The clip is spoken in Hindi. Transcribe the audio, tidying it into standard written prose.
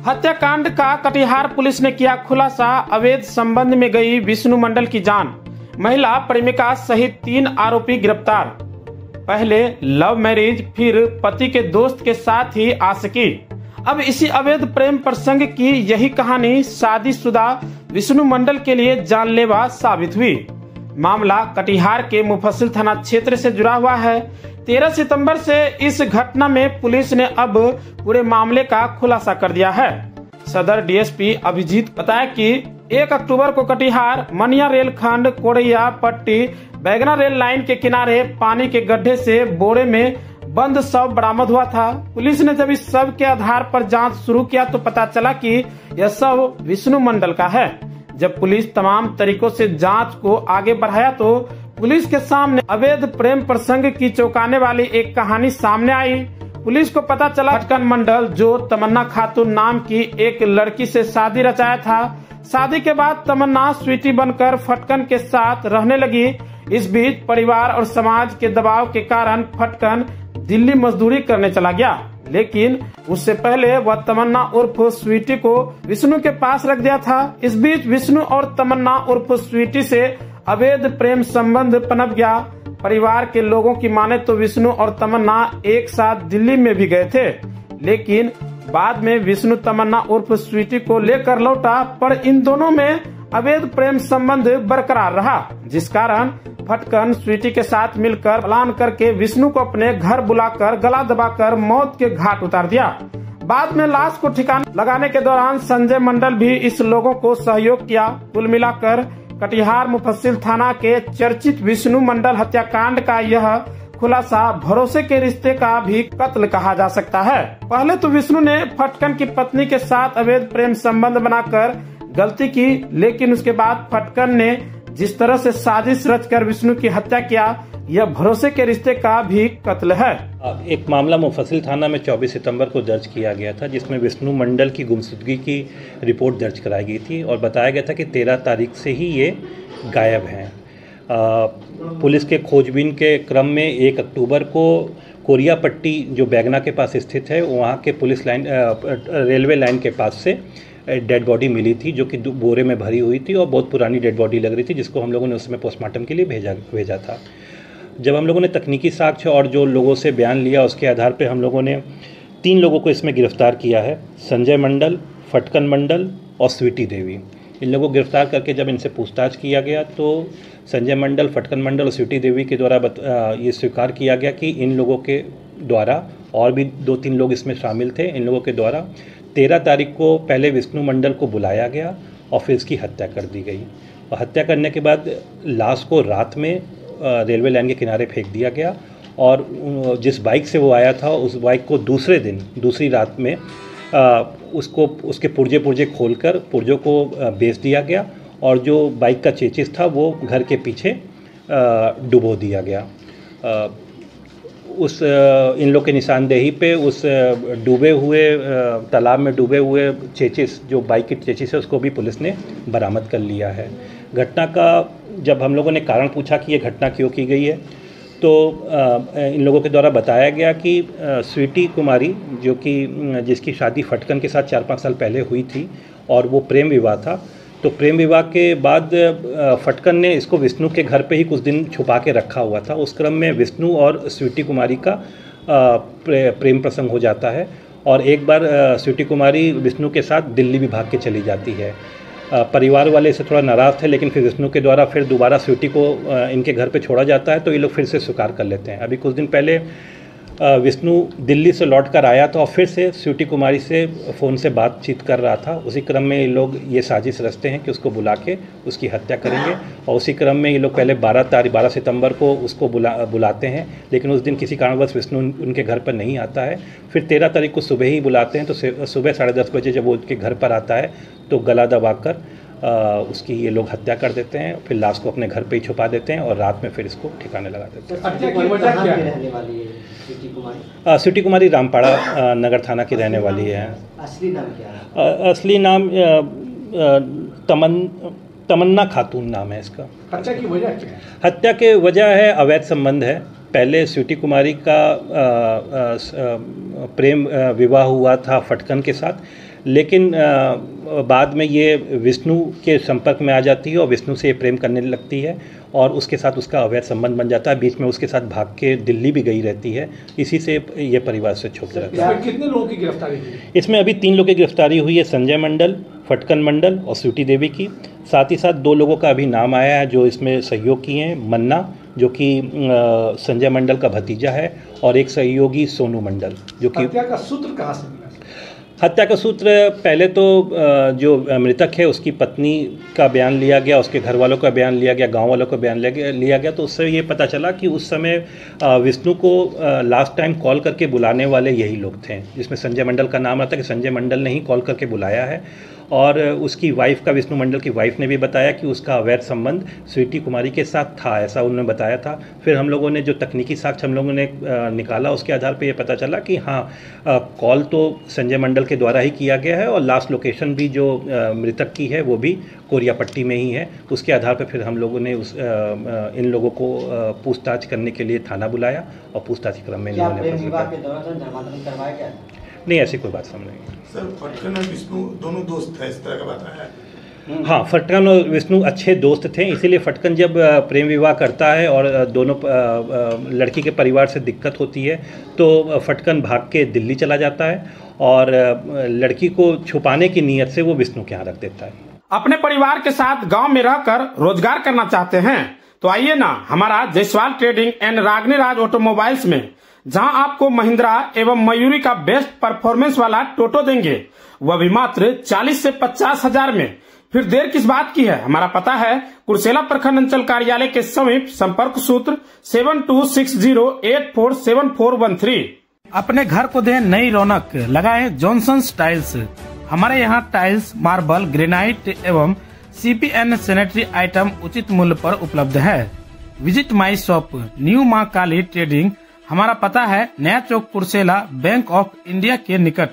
हत्याकांड का कटिहार पुलिस ने किया खुलासा। अवैध संबंध में गई विष्णु मंडल की जान, महिला प्रेमिका सहित 3 आरोपी गिरफ्तार। पहले लव मैरिज, फिर पति के दोस्त के साथ ही आशिकी। अब इसी अवैध प्रेम प्रसंग की यही कहानी शादीशुदा विष्णु मंडल के लिए जानलेवा साबित हुई। मामला कटिहार के मुफस्सिल थाना क्षेत्र से जुड़ा हुआ है। 13 सितंबर से इस घटना में पुलिस ने अब पूरे मामले का खुलासा कर दिया है। सदर डीएसपी अभिजीत बताया कि 1 अक्टूबर को कटिहार मनिया रेलखंड कोड़ैया पट्टी बैगना रेल लाइन के किनारे पानी के गड्ढे से बोरे में बंद शव बरामद हुआ था। पुलिस ने जब इस शव के आधार पर जांच शुरू किया तो पता चला कि यह शव विष्णु मंडल का है। जब पुलिस तमाम तरीकों से जांच को आगे बढ़ाया तो पुलिस के सामने अवैध प्रेम प्रसंग की चौंकाने वाली एक कहानी सामने आई। पुलिस को पता चला फटकन मंडल, जो तमन्ना खातून नाम की एक लड़की से शादी रचाया था। शादी के बाद तमन्ना स्वीटी बनकर फटकन के साथ रहने लगी। इस बीच परिवार और समाज के दबाव के कारण फटकन दिल्ली मजदूरी करने चला गया, लेकिन उससे पहले वह तमन्ना उर्फ स्वीटी को विष्णु के पास रख दिया था। इस बीच विष्णु और तमन्ना उर्फ स्वीटी से अवैध प्रेम संबंध पनप गया। परिवार के लोगों की माने तो विष्णु और तमन्ना एक साथ दिल्ली में भी गए थे, लेकिन बाद में विष्णु तमन्ना उर्फ स्वीटी को लेकर लौटा, पर इन दोनों में अवैध प्रेम संबंध बरकरार रहा, जिस कारण फटकन स्वीटी के साथ मिलकर प्लान करके विष्णु को अपने घर बुलाकर गला दबाकर मौत के घाट उतार दिया। बाद में लाश को ठिकाने लगाने के दौरान संजय मंडल भी इस लोगों को सहयोग किया। कुल मिलाकर कटिहार मुफस्सिल थाना के चर्चित विष्णु मंडल हत्याकांड का यह खुलासा भरोसे के रिश्ते का भी कत्ल कहा जा सकता है। पहले तो विष्णु ने फटकन की पत्नी के साथ अवैध प्रेम संबंध बनाकर गलती की, लेकिन उसके बाद फटकन ने जिस तरह से साजिश रचकर विष्णु की हत्या किया, यह भरोसे के रिश्ते का भी कत्ल है। एक मामला मुफस्सिल थाना में 24 सितंबर को दर्ज किया गया था, जिसमें विष्णु मंडल की गुमशुदगी की रिपोर्ट दर्ज कराई गई थी और बताया गया था कि 13 तारीख से ही ये गायब हैं। पुलिस के खोजबीन के क्रम में 1 अक्टूबर को कोरिया पट्टी, जो बैगना के पास स्थित है, वहाँ के पुलिस लाइन रेलवे लाइन के पास से डेड बॉडी मिली थी, जो कि बोरे में भरी हुई थी और बहुत पुरानी डेड बॉडी लग रही थी, जिसको हम लोगों ने उस समय पोस्टमार्टम के लिए भेजा था। जब हम लोगों ने तकनीकी साक्ष्य और जो लोगों से बयान लिया, उसके आधार पे हम लोगों ने 3 लोगों को इसमें गिरफ्तार किया है। संजय मंडल, फटकन मंडल और स्वीटी देवी। इन लोगों को गिरफ्तार करके जब इनसे पूछताछ किया गया तो संजय मंडल, फटकन मंडल और स्वीटी देवी के द्वारा ये स्वीकार किया गया कि इन लोगों के द्वारा, और भी 2-3 लोग इसमें शामिल थे, इन लोगों के द्वारा 13 तारीख को पहले विष्णु मंडल को बुलाया गया और फिर इसकी हत्या कर दी गई। और हत्या करने के बाद लाश को रात में रेलवे लाइन के किनारे फेंक दिया गया और जिस बाइक से वो आया था, उस बाइक को दूसरे दिन, दूसरी रात में उसके पुर्जे खोलकर पुर्जों को बेच दिया गया और जो बाइक का चेचिस था वो घर के पीछे डुबो दिया गया। इन लोग के निशानदेही पे उस डूबे हुए तालाब में डूबे हुए चेचिस, जो बाइक की चेचिस है, उसको भी पुलिस ने बरामद कर लिया है। घटना का जब हम लोगों ने कारण पूछा कि ये घटना क्यों की गई है, तो इन लोगों के द्वारा बताया गया कि स्वीटी कुमारी, जो कि जिसकी शादी फटकन के साथ 4-5 साल पहले हुई थी और वो प्रेम विवाह था, तो प्रेम विवाह के बाद फटकन ने इसको विष्णु के घर पे ही कुछ दिन छुपा के रखा हुआ था। उस क्रम में विष्णु और स्वीटी कुमारी का प्रेम प्रसंग हो जाता है और एक बार स्वीटी कुमारी विष्णु के साथ दिल्ली भी भाग के चली जाती है। परिवार वाले इससे थोड़ा नाराज़ थे, लेकिन फिर विष्णु के द्वारा फिर दोबारा स्वीटी को इनके घर पे छोड़ा जाता है, तो ये लोग फिर से स्वीकार कर लेते हैं। अभी कुछ दिन पहले विष्णु दिल्ली से लौट कर आया था और फिर से स्वीटी कुमारी से फ़ोन से बातचीत कर रहा था। उसी क्रम में ये लोग ये साजिश रचते हैं कि उसको बुला के उसकी हत्या करेंगे और उसी क्रम में ये लोग पहले 12 सितंबर को उसको बुलाते हैं, लेकिन उस दिन किसी कारणवश विष्णु उनके घर पर नहीं आता है। फिर 13 तारीख को सुबह ही बुलाते हैं, तो सुबह 10:30 बजे जब वो उनके घर पर आता है तो गला दबाकर उसकी ये लोग हत्या कर देते हैं, फिर लाश को अपने घर पे ही छुपा देते हैं और रात में फिर इसको ठिकाने लगा देते हैं। स्वीटी कुमारी रामपाड़ा नगर थाना की रहने वाली है। असली नाम क्या है? असली नाम तमन्ना खातून नाम है इसका। हत्या की वजह क्या है? हत्या के वजह है अवैध संबंध है। पहले स्वीटी कुमारी का प्रेम विवाह हुआ था फटकन के साथ, लेकिन बाद में ये विष्णु के संपर्क में आ जाती है और विष्णु से प्रेम करने लगती है और उसके साथ उसका अवैध संबंध बन जाता है। बीच में उसके साथ भाग के दिल्ली भी गई रहती है। इसी से ये परिवार से छूट जाता है। कितने लोगों की गिरफ्तारी हुई? इसमें अभी 3 लोगों की गिरफ्तारी हुई है, संजय मंडल, फटकन मंडल और स्वीटी देवी की। साथ ही साथ 2 लोगों का अभी नाम आया है जो इसमें सहयोग किए हैं। मन्ना जो कि संजय मंडल का भतीजा है और एक सहयोगी सोनू मंडल जो कि हत्या का सूत्र कहाँ से मिला? हत्या का सूत्र पहले तो जो मृतक है उसकी पत्नी का बयान लिया गया, उसके घर वालों का बयान लिया गया, गांव वालों का बयान लिया गया। तो उससे ये पता चला कि उस समय विष्णु को लास्ट टाइम कॉल करके बुलाने वाले यही लोग थे, जिसमें संजय मंडल का नाम आता है कि संजय मंडल ने ही कॉल करके बुलाया है। और उसकी वाइफ का, विष्णु मंडल की वाइफ ने भी बताया कि उसका अवैध संबंध स्वीटी कुमारी के साथ था, ऐसा उन्होंने बताया था। फिर हम लोगों ने जो तकनीकी साक्ष्य हम लोगों ने निकाला उसके आधार पे ये पता चला कि हाँ, कॉल तो संजय मंडल के द्वारा ही किया गया है और लास्ट लोकेशन भी जो मृतक की है वो भी कोरियापट्टी में ही है। उसके आधार पर फिर हम लोगों ने इन लोगों को पूछताछ करने के लिए थाना बुलाया और पूछताछ के क्रम में नहीं, ऐसी कोई बात सामने नहीं। सर, फटकन और विष्णु दोनों दोस्त हैं, इस तरह का बताया है। हाँ, फटकन और विष्णु अच्छे दोस्त थे, इसीलिए फटकन जब प्रेम विवाह करता है और दोनों लड़की के परिवार से दिक्कत होती है तो फटकन भाग के दिल्ली चला जाता है और लड़की को छुपाने की नीयत से वो विष्णु के यहाँ रख देता है। अपने परिवार के साथ गांव में रहकर रोजगार करना चाहते हैं तो आइए ना हमारा जायसवाल ट्रेडिंग एंड रागनीराज ऑटोमोबाइल्स में, जहां आपको महिंद्रा एवं मयूरी का बेस्ट परफॉर्मेंस वाला टोटो देंगे, वह भी मात्र 40 से 50 हजार में। फिर देर किस बात की है? हमारा पता है कुर्सेला प्रखंड अंचल कार्यालय के समीप, संपर्क सूत्र 7260847413। अपने घर को दें नई रौनक, लगाएं जॉनसन्स टाइल्स। हमारे यहाँ टाइल्स, मार्बल, ग्रेनाइट एवं CPN सैनिटरी आइटम उचित मूल्य पर उपलब्ध है। विजिट माई शॉप, न्यू मां काली ट्रेडिंग। हमारा पता है नया चौक, कुर्सेला, बैंक ऑफ इंडिया के निकट।